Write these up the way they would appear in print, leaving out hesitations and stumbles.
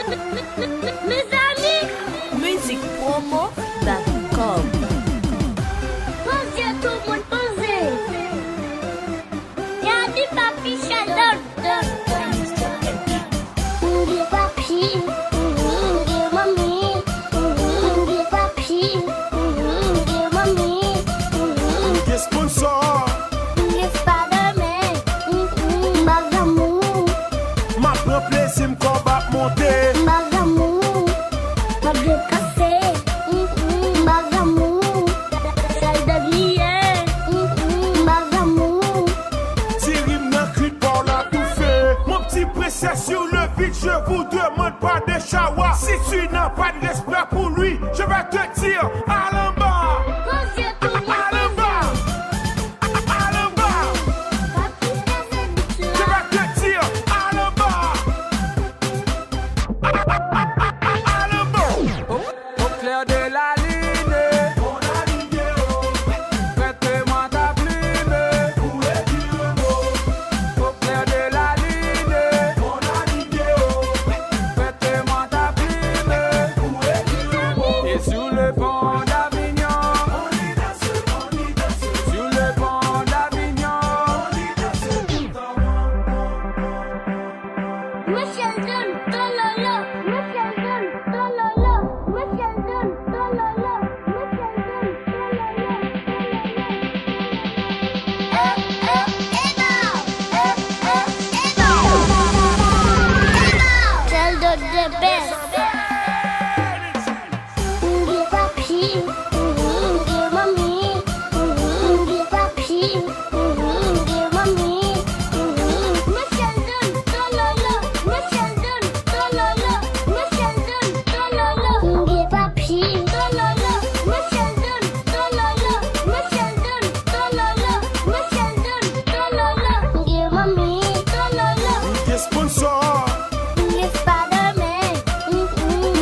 Mes amis, musicpromo.com. posez tout le monde, posez. Y'a du papi Sheldon. Du papi, du mamie, du papi, du mamie, Des sponsors, du Spider-Man, Magamou, ma prend plaisir me combat monter. Magamou, ma décassé, Magamou, celle de lier, Magamou. Thierry m'a cru par la tout fait. Mon petit princesse sur le vide, je vous demande pas de chawa. Si tu n'as pas de respect pour lui, je vais te dire à l'en-bas. Posez tout le monde, À l'en-bas. À l'en-bas. papi, Je vais te dire à l'en-bas. À l'en-bas. Au clair de la lune, On a l'idée, prête-moi ta plume. où est le mot? Au clair de la lune, On a l'idée, prête-moi ta plume. où est le mot? Et sous le pont d'Avignon, On y danse, on y danse, sous le pont d'Avignon, on y danse tout le temps. Michel John, Tololo, Michel John, Tololo, Michel John, Tololo, Michel John, Tololo. Sheldon the best. Du papi, du mamie, du papi, du mamie. Michel John, Tololo, Michel John, Tololo, Michel John, Tololo. Du papi, Tololo, Michel John, Tololo, Michel John, Tololo, Michel John, Tololo. Du mamie, Tololo. Des sponsors, Du Spider-Man,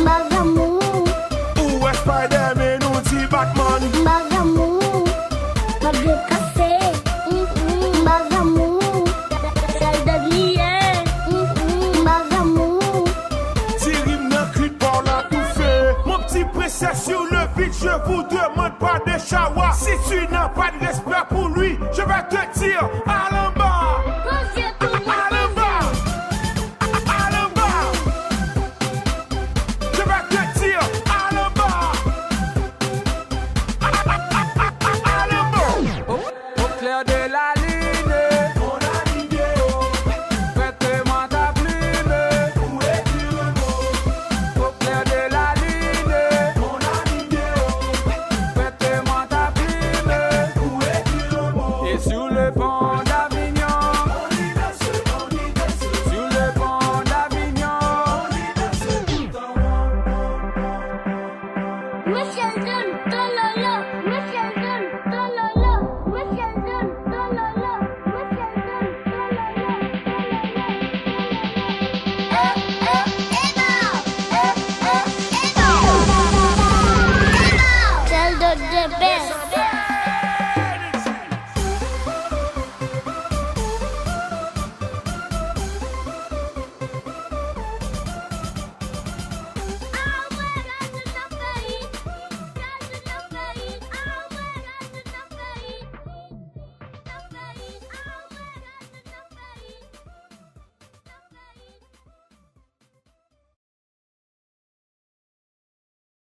Magamou, où est Spider-Man, nous dit Batman. Magamou, ma décassé, Magamou, celle de lier, Magamou. Thierry m'a cru par la tout fait. Mon petit princesse sur le vide, je vous demande pas de chawa. Si tu n'as pas de respect pour lui, je vais te dire à